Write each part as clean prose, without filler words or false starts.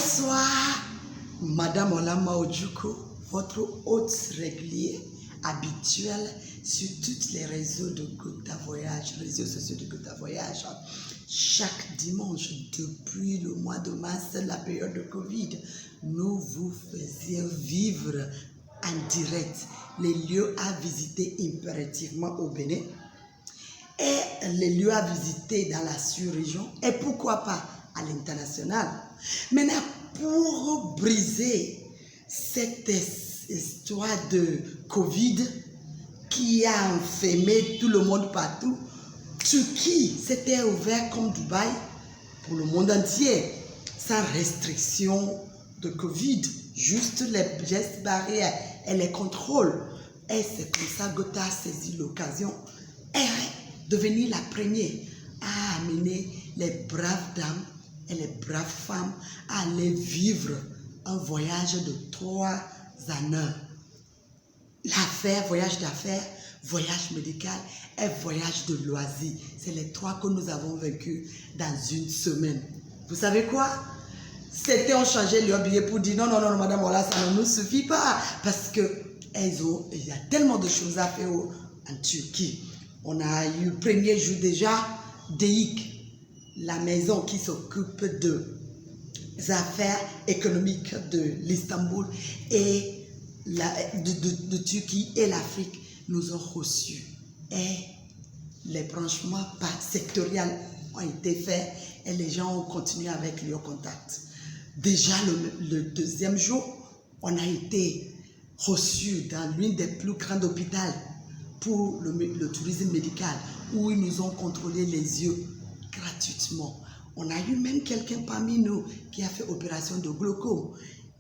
Bonsoir, Madame Olama Ojukwu, votre hôte régulier, habituel sur tous les réseaux de Gota Voyage, réseaux sociaux de Gota Voyage. Chaque dimanche, depuis le mois de mars, la période de Covid, nous vous faisions vivre en direct les lieux à visiter impérativement au Bénin et les lieux à visiter dans la sous-région et pourquoi pas à l'international. Maintenant, pour briser cette histoire de Covid qui a enfermé tout le monde partout, Turquie s'était ouvert comme Dubaï pour le monde entier, sans restriction de Covid, juste les gestes barrières et les contrôles. Et c'est comme ça que Gota a saisi l'occasion et devenu la première à amener les braves dames et les braves femmes à aller vivre un voyage de 3 années. Voyage d'affaires, voyage médical et voyage de loisirs. C'est les 3 que nous avons vécus dans une semaine. Vous savez quoi? C'était on changeait leur billet pour dire non, madame, voilà, ça ne nous suffit pas. Parce que il y a tellement de choses à faire en Turquie. On a eu le premier jour déjà DEIC, la maison qui s'occupe des affaires économiques de l'Istanbul et de Turquie et l'Afrique nous ont reçus. Et les branchements sectoriels ont été faits et les gens ont continué avec leurs contacts. Déjà le deuxième jour, on a été reçus dans l'une des plus grandes hôpitaux pour le tourisme médical où ils nous ont contrôlé les yeux gratuitement. On a eu même quelqu'un parmi nous qui a fait opération de glaucome.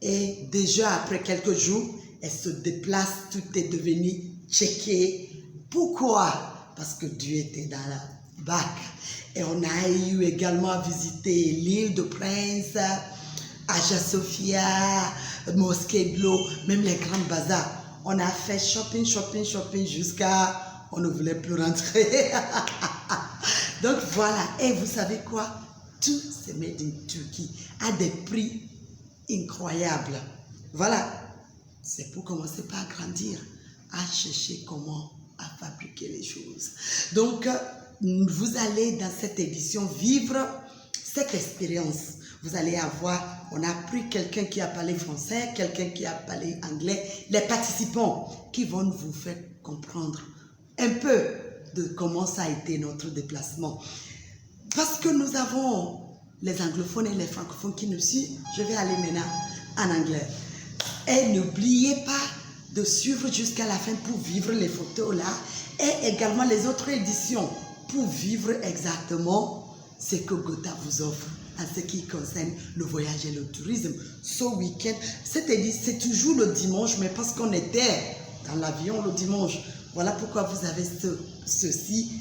Et déjà après quelques jours, elle se déplace, tout est devenu checké. Pourquoi? Parce que Dieu était dans la barque. Et on a eu également à visiter l'île de Prince, Hagia Sophia, Mosquée de l'eau, même les grands bazars. On a fait shopping jusqu'à on ne voulait plus rentrer. Donc voilà, et vous savez quoi? Tout c'est made in Turquie à des prix incroyables. Voilà, c'est pour commencer par grandir, à chercher comment à fabriquer les choses. Donc, vous allez dans cette édition vivre cette expérience. Vous allez avoir, on a pris quelqu'un qui a parlé français, quelqu'un qui a parlé anglais, les participants qui vont vous faire comprendre un peu de comment ça a été notre déplacement. Parce que nous avons les anglophones et les francophones qui nous suivent, je vais aller maintenant en anglais. Et n'oubliez pas de suivre jusqu'à la fin pour vivre les photos là et également les autres éditions pour vivre exactement ce que Gota vous offre en ce qui concerne le voyage et le tourisme. Ce week-end, c'est toujours le dimanche, mais parce qu'on était dans l'avion le dimanche, voilà pourquoi vous avez ceci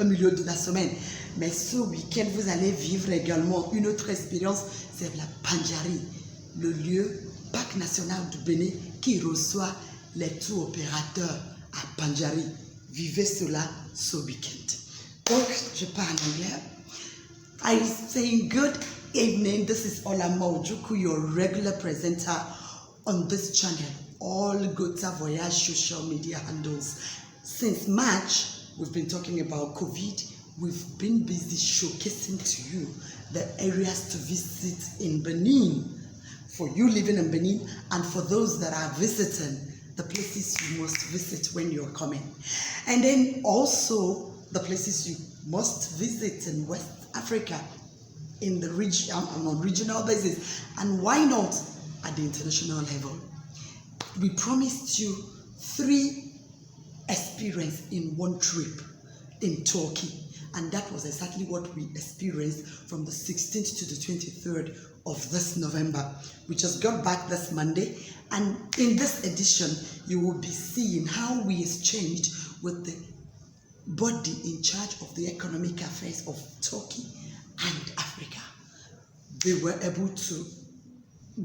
au milieu de la semaine. Mais ce week-end, vous allez vivre également une autre expérience, c'est la Pandjari, le lieu parc national du Bénin qui reçoit les tours opérateurs à Pandjari. Vivez cela ce week-end. Donc, je parle en anglais. I say good evening. This is Olama Ojukwu, your regular presenter on this channel. All Gota Voyage social media handles. Since March, we've been talking about COVID. We've been busy showcasing to you the areas to visit in Benin. For you living in Benin and for those that are visiting, the places you must visit when you're coming. And then also the places you must visit in West Africa in the region, on a regional basis, and why not at the international level. We promised you 3 experiences in one trip in Turkey, and that was exactly what we experienced from the 16th to the 23rd of this November. We just got back this Monday, and in this edition you will be seeing how we exchanged with the body in charge of the economic affairs of Turkey and Africa. They were able to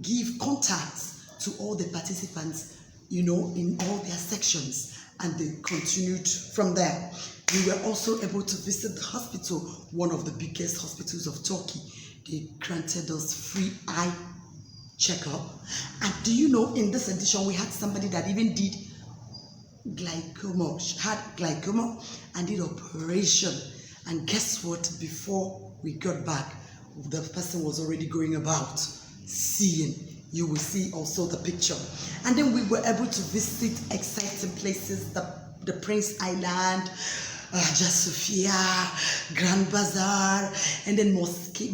give contacts to all the participants, in all their sections, and they continued from there. We were also able to visit the hospital, one of the biggest hospitals of Turkey, they granted us free eye checkup. And do you know, in this edition, we had somebody that even did glaucoma. She had glaucoma and did operation. And guess what? Before we got back, the person was already going about seeing. You will see also the picture. And then we were able to visit exciting places, the Prince Island, Hagia Sophia, Grand Bazaar, and then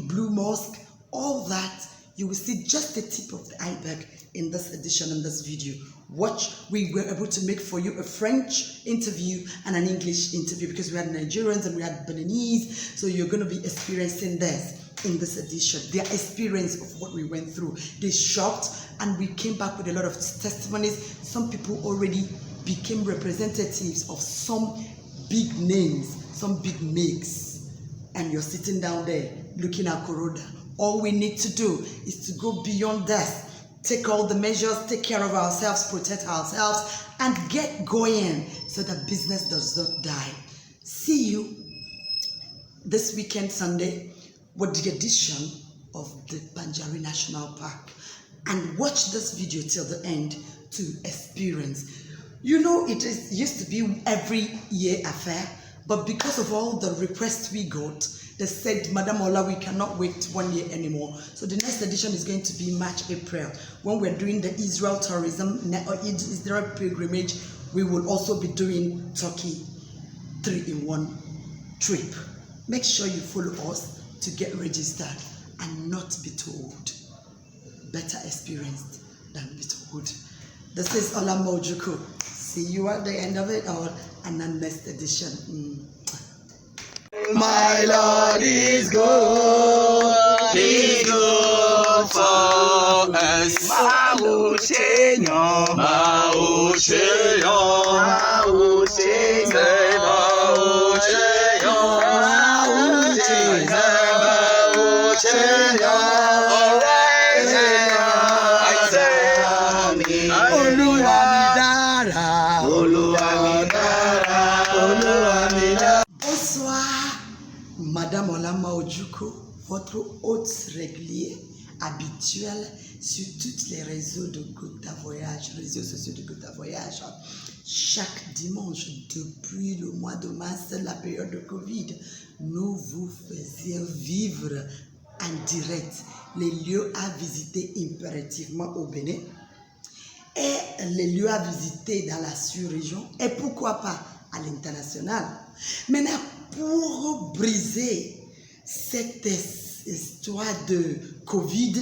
Blue Mosque. All that, you will see just the tip of the iceberg in this edition, in this video. Watch, we were able to make for you a French interview and an English interview because we had Nigerians and we had Beninese. So you're going to be experiencing this in this edition, their experience of what we went through. They shocked, and we came back with a lot of testimonies. Some people already became representatives of some big names, some big makes, and you're sitting down there looking at Corona. All we need to do is to go beyond that, take all the measures, take care of ourselves, protect ourselves, and get going so that business does not die. See you this weekend, Sunday, with the edition of the Banjari National Park. And watch this video till the end to experience. You know, it used to be every year affair, but because of all the requests we got, they said, Madam Ola, we cannot wait 1 year anymore. So the next edition is going to be March, April. When we're doing the Israel tourism or Israel pilgrimage, we will also be doing Turkey 3-in-1 trip. Make sure you follow us to get registered and not be told. Better experienced than be told. This is Ola Mojuku. See you at the end of it all and the next edition. My Lord is good. He's good for us. Mao Shenyo, Mao Shenyo, Mao Shenyo, Mao Shenyo, Mao Shenyo, Mao Shenyo. Bonsoir, Madame Olama Ojuko, votre hôte régulier, habituel sur tous les réseaux de Gouda Voyage, réseaux sociaux de Gouda Voyage. Chaque dimanche, depuis le mois de mars, la période de Covid, nous vous faisions vivre en direct les lieux à visiter impérativement au Bénin et les lieux à visiter dans la sous-région et pourquoi pas à l'international. Maintenant, pour briser cette histoire de Covid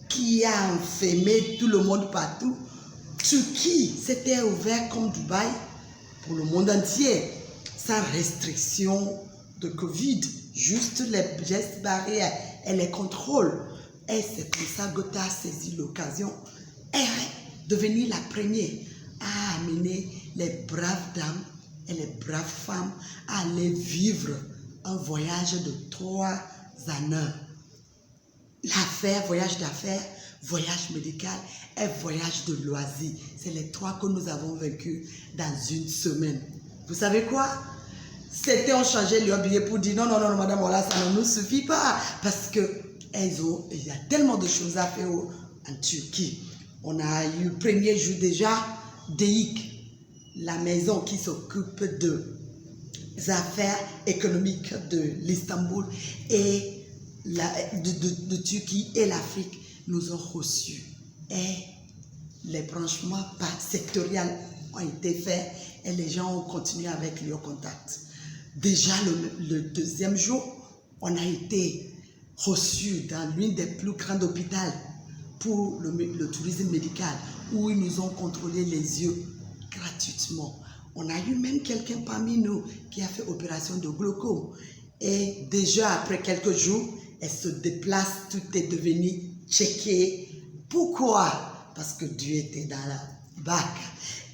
qui a enfermé tout le monde partout, Turquie s'était ouvert comme Dubaï pour le monde entier, sans restriction de Covid, juste les gestes barrières et les contrôles. Et c'est comme ça que Gotha a saisi l'occasion et devenir la première à amener les braves dames et les braves femmes à aller vivre un voyage de 3 années. L'affaire, voyage d'affaires, voyage médical et voyage de loisirs. C'est les 3 que nous avons vécus dans une semaine. Vous savez quoi? C'était on changeait leur billet pour dire non, madame, voilà, ça ne nous suffit pas. Parce que il y a tellement de choses à faire en Turquie. On a eu le premier jour déjà DEIC, la maison qui s'occupe des affaires économiques de l'Istanbul et de Turquie et l'Afrique nous ont reçus. Et les branchements sectoriels ont été faits et les gens ont continué avec leurs contacts. Déjà le deuxième jour, on a été reçus dans l'une des plus grands hôpitaux pour le tourisme médical où ils nous ont contrôlé les yeux gratuitement. On a eu même quelqu'un parmi nous qui a fait opération de glaucome. Et déjà après quelques jours, elle se déplace, tout est devenu checké. Pourquoi? Parce que Dieu était dans la barque.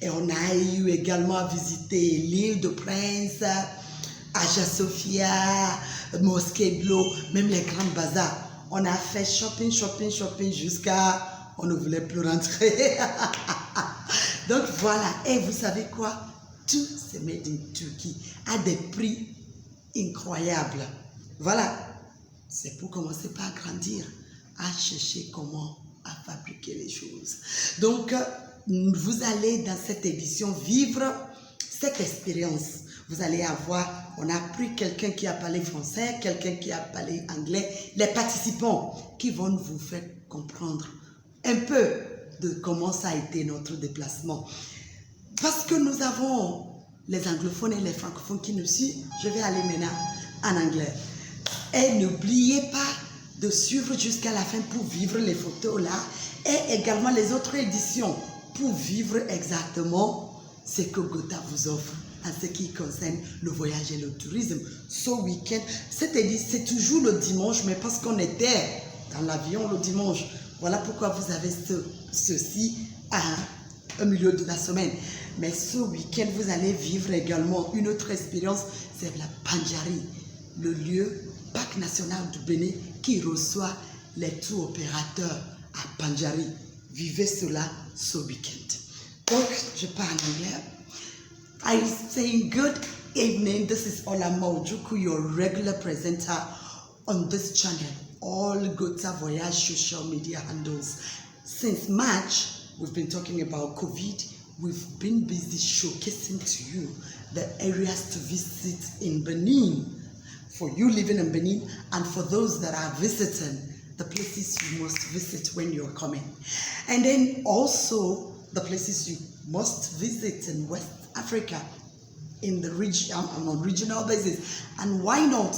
Et on a eu également à visiter l'île de Prince, Hagia Sophia, Mosquée de l'eau, même les grands bazars. On a fait shopping jusqu'à on ne voulait plus rentrer. Donc voilà, et vous savez quoi? Tout c'est made in Turkey à des prix incroyables. Voilà, c'est pour commencer par grandir, à chercher comment à fabriquer les choses. Donc, vous allez dans cette édition vivre cette expérience. Vous allez avoir, on a pris quelqu'un qui a parlé français, quelqu'un qui a parlé anglais, les participants qui vont vous faire comprendre un peu de comment ça a été notre déplacement. Parce que nous avons les anglophones et les francophones qui nous suivent, je vais aller maintenant en anglais. Et n'oubliez pas de suivre jusqu'à la fin pour vivre les photos là et également les autres éditions pour vivre exactement ce que Gotha vous offre en ce qui concerne le voyage et le tourisme. Ce week-end, c'est toujours le dimanche, mais parce qu'on était dans l'avion le dimanche, voilà pourquoi vous avez ceci au milieu de la semaine. Mais ce week-end, vous allez vivre également une autre expérience, c'est la Pandjari, le lieu parc national du Bénin qui reçoit les tours opérateurs à Pandjari. Vivez cela ce week-end. Donc, je parle anglais. I'm saying good evening. This is Olama Ojuku, your regular presenter on this channel. All Gotha Voyage social media handles. Since March, we've been talking about COVID. We've been busy showcasing to you the areas to visit in Benin. For you living in Benin and for those that are visiting, the places you must visit when you're coming. And then also the places you must visit in West Africa in the region, on a regional basis. And why not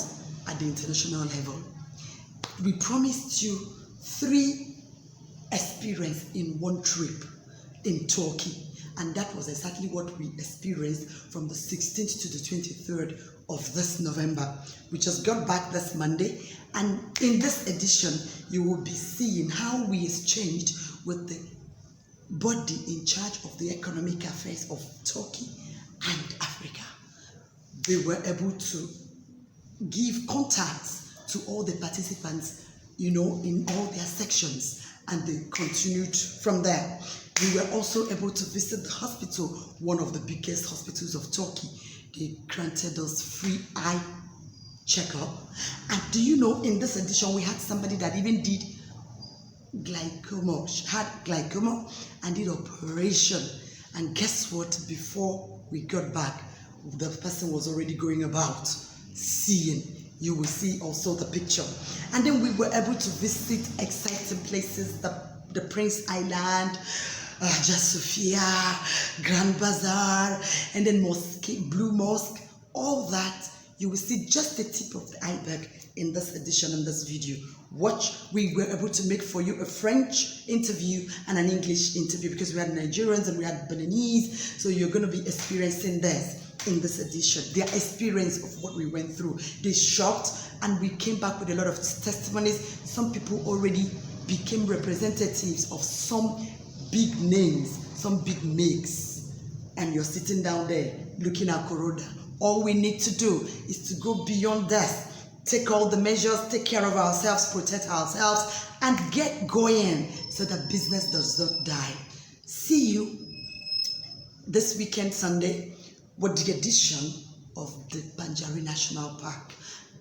at the international level? We promised you 3 experiences in one trip in Turkey. And that was exactly what we experienced from the 16th to the 23rd of this November. We just got back this Monday, and in this edition, you will be seeing how we exchanged with the body in charge of the economic affairs of Turkey and Africa. They were able to give contacts to all the participants, in all their sections, and they continued from there. We were also able to visit the hospital, one of the biggest hospitals of Turkey. They granted us free eye checkup. And do you know, in this edition, we had somebody that even did glaucoma. She had glaucoma and did operation. And guess what? Before we got back, the person was already going about seeing. You will see also the picture. And then we were able to visit exciting places, the Prince Island, Hagia Sophia, Grand Bazaar, and then Blue Mosque. All that, you will see just the tip of the iceberg in this edition, in this video. Watch, we were able to make for you a French interview and an English interview because we had Nigerians and we had Beninese, so you're going to be experiencing this in this edition, their experience of what we went through. They shocked, and we came back with a lot of testimonies. Some people already became representatives of some big names, some big makes, and you're sitting down there looking at Corona. All we need to do is to go beyond that, take all the measures, take care of ourselves, protect ourselves, and get going so that business does not die. See you this weekend, Sunday, with the edition of the Pandjari National Park.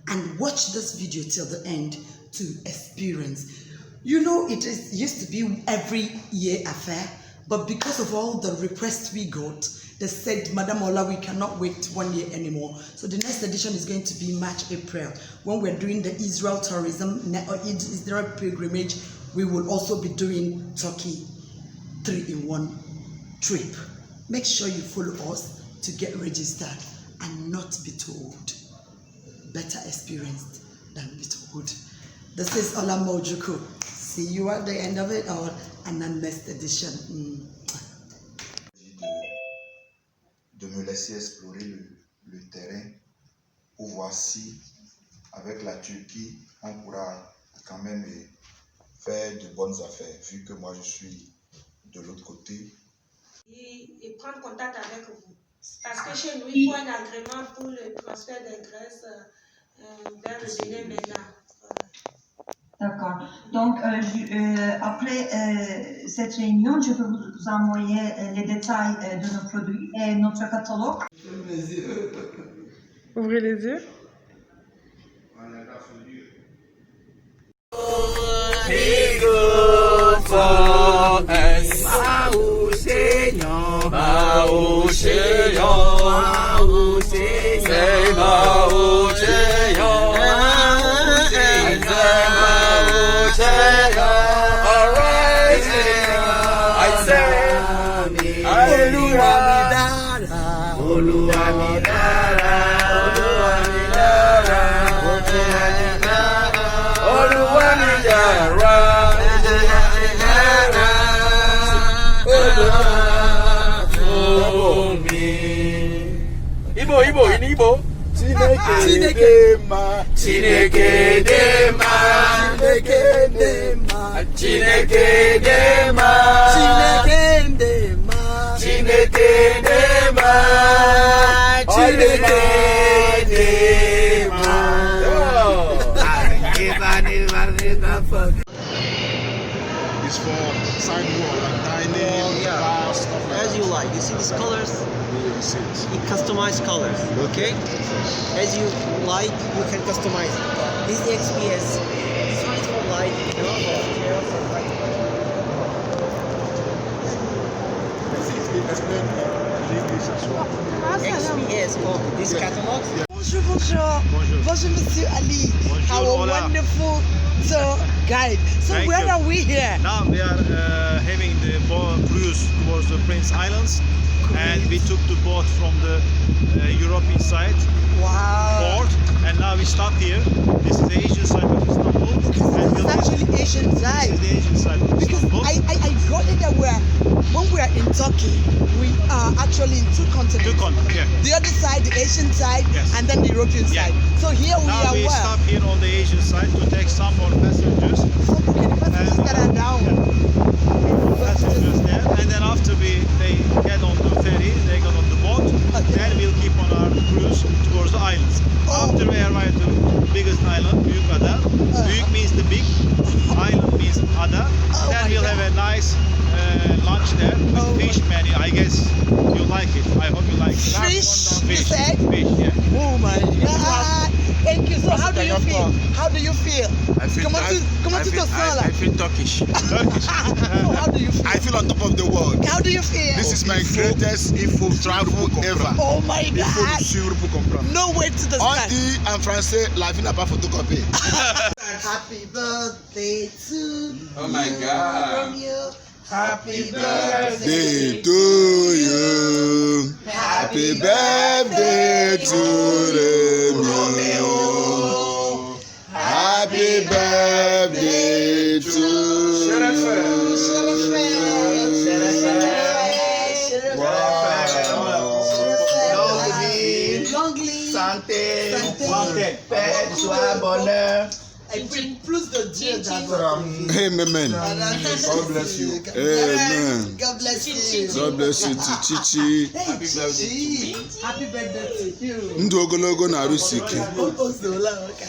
And watch this video till the end to experience. You know, it used to be every year affair, but because of all the requests we got, they said, Madam Ola, we cannot wait 1 year anymore. So the next edition is going to be March, April. When we're doing the Israel tourism, or Israel pilgrimage, we will also be doing Turkey 3-in-1 trip. Make sure you follow us to get registered and not be told. Better experienced than be told. This is Olama Ojuku. See you at the end of it or in the next edition. De me laisser explorer le terrain pour voir si avec la Turquie on pourra quand même faire de bonnes affaires vu que moi je suis de l'autre côté. Et prendre contact avec vous. Parce que chez nous, il faut un agrément pour le transfert des graisses vers le Bénin maintenant. D'accord. Donc, après cette réunion, je peux vous envoyer les détails de nos produits et notre catalogue. Ouvrez les yeux. Be good for us. Mau Seigneur, Mau Seigneur, Mau Seigneur, say Mau Seigneur, Mau Seigneur. Alright, I say, Hallelujah, Oluwa mi dára, Oluwa mi dára, Oluwa mi dára, Oluwa fún mi. Igbo, in Igbo. Chineke dema, Chineke dema, Chineke dema, Chineke dema, Chineke dema, Chineke dema, Chineke dema. It's for sidewalk, like dining, bar, stuff like As you like. You see these colors? that. You see it. You customize colors, okay? As you like, you can customize it. This is the XPS. This one is for light, you know, for chairs or light. Explain in English as well. XPS, oh, this catalog. Bonjour, bonjour. Bonjour. Bonjour, Monsieur Ali. Bonjour, Our hola. wonderful tour guide. So Thank where you. are we here? Now we are having the boat cruise towards the Prince Islands, and we took the boat from the European side Wow. port, and now we stop here. This is the Asian side of Istanbul, and It's we'll actually Asian this side. is the Asian side of Because Istanbul. I got it that when we are in Turkey, we are actually in two continents. Yeah. The other side, the Asian side, Yes. and then the European Yeah. side. So here we Now are we where? stop here on the Asian side to take some more passengers. So look at the passengers that are down. Passengers there, and then after they get on the ferry, they get on the boat, Okay. then we'll keep on our cruise towards the islands. Oh. After we arrive to the biggest island, Büyükada. Büyük means the big, island means ada. Oh Then my we'll God. have a nice lunch there with Oh fish menu. I guess you like it. I hope you like it. Fish, you Fish, said? fish, yeah. Oh my God. Thank you. So how do you feel? How do you feel? Comment tu te sens là? feel Turkish. Turkish. So how do you feel? I feel on top of the world. How do you feel? This is my greatest travel ever. Oh my Il faut God. le suivre pour comprendre. No way to the On sky. dit en français, la vie n'a pas photocopie. Happy birthday to Oh my God. from you. Happy birthday. Day to you. Happy birthday to Romeo. Happy birthday to Long live. Santé, Santé. paix, joie, bonheur. Et puis plus de Dieu d'abord. Amen. God bless you. Amen. Amen. God bless you. God bless you, Chichi. Hey, Chichi. Happy birthday to you. Ndụ ogologo na-arụsi ike. Ozola oka.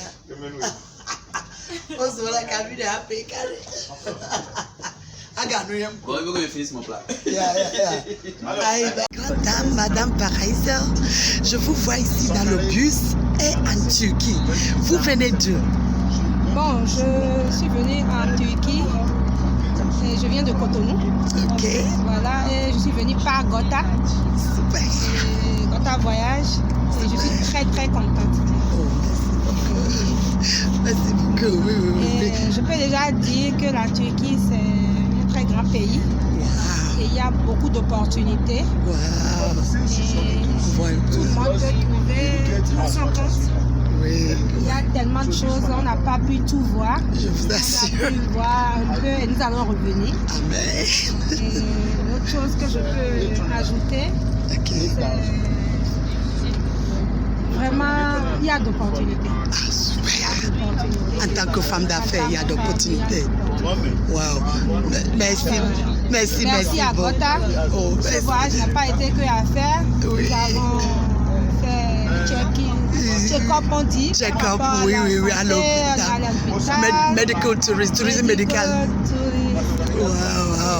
Ozola ka bi dey happy carry. I got him. Bon, il faut que je finisse mon plat. Madame Paraiser, je vous vois ici dans le bus et en Turquie. Vous venez d'où? Bon, je suis venue en Turquie et je viens de Cotonou. Ok, Voilà, et je suis venue par Gota, super. et Gota Voyage, et je suis très très contente. Merci beaucoup. Oui, oui, oui. Et je peux déjà dire que la Turquie, c'est un très grand pays Wow. et il y a beaucoup d'opportunités. Wow. Et On voit un tout le peu. monde peut trouver son compte. Oui, Il y a tellement de choses, on n'a pas pu tout voir. je vous On a assure. pu voir un peu et nous allons revenir. Amen. Et l'autre chose que je peux ajouter, Ok. vraiment, il y a d'opportunités. Ah, super. D'opportunités. En tant que femme d'affaires, il y a d'opportunités. Wow. Merci. Merci, Merci à beaucoup. Gota. Oh, Ce merci. voyage n'a pas été que à faire. Oui. Nous avons fait check-up, on dit. Check-up, par rapport à oui, la oui, oui, à santé, l'hôpital. à l'hôpital. Medical tourisme, tourisme médical. tourisme Wow, wow.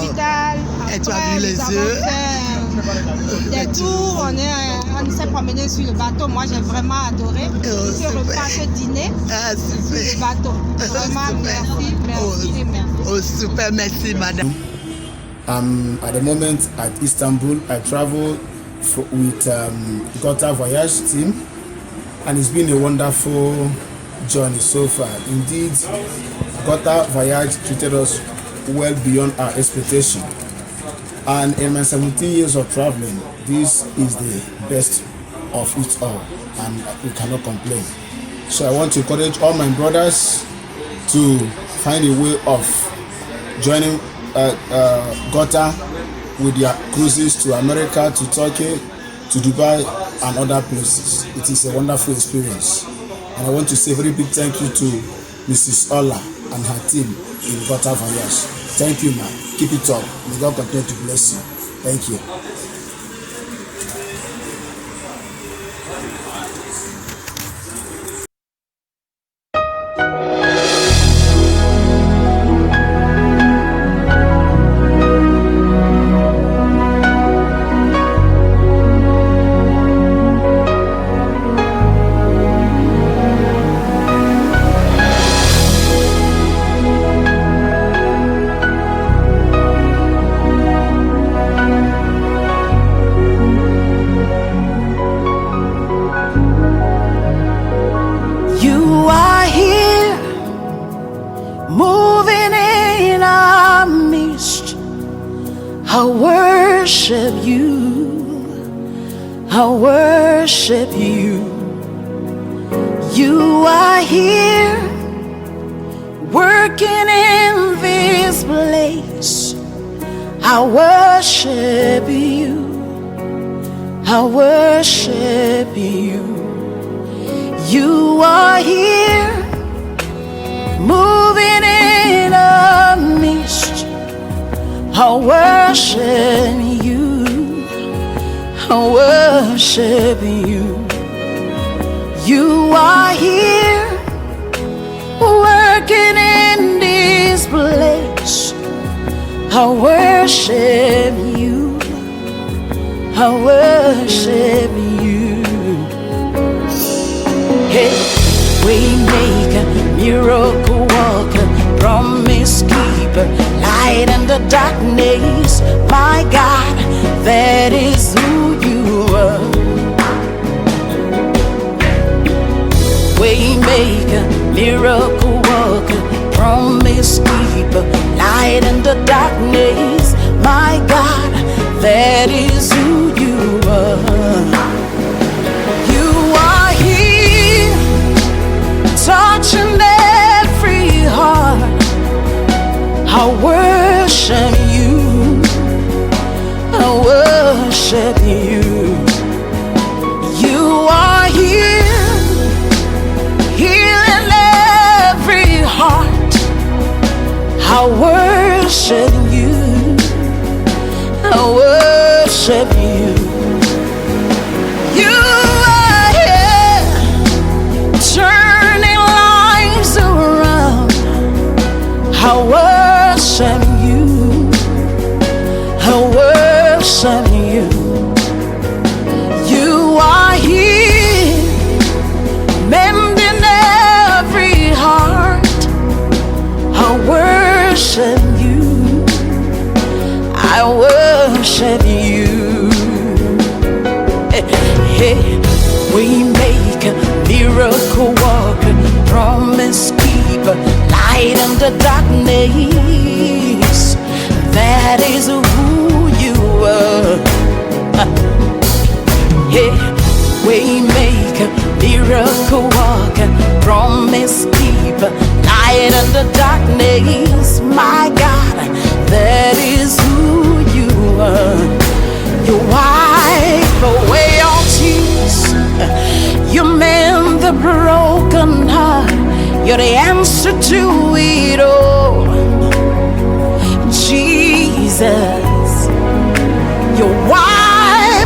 hôpital. Et tu as Après, vu les nous avons yeux? fait des tours, on s'est promené sur le bateau. Moi, j'ai vraiment adoré ce repas, ce dîner sur le bateau. Vraiment, merci et merci. Oh, super, merci, madame. At the moment at Istanbul. I travel with Gota Voyage team, and it's been a wonderful journey so far. Indeed, Gota Voyage treated us well beyond our expectation. And in my 17 years of traveling, this is the best of it all, and we cannot complain. So I want to encourage all my brothers to find a way of joining Gota with their cruises to America, to Turkey, to Dubai, and other places. It is a wonderful experience. And I want to say a very big thank you to Mrs. Ola and her team in Gota Voyage. Thank you, man. Keep it up. May God continue to bless you. Thank you. I worship you. I worship you. You are here working in this place. I worship you. I worship you. You are here moving in our midst. I worship you. I worship you. You are here working in this place. I worship you. I worship you. Hey, Waymaker, miracle worker, promise keeper, light in the darkness. My God, that is who you are. Waymaker, miracle worker, promise keeper, light in the darkness. My God, that is who you are. You are here, touching every heart. I worship you. I worship you. You are here, healing every heart. I worship you. I worship you. You are here, turning lives around. I worship you. I worship you. You are here, mending every heart. I worship you. I worship you. Hey, we make a miracle worker, promise keeper, light in the darkness. That is who you are. Hey, we make a miracle worker, promise keeper, light in the darkness. My God, that is who you are. You wipe away all tears. You mend the broken heart. You're the answer to it all.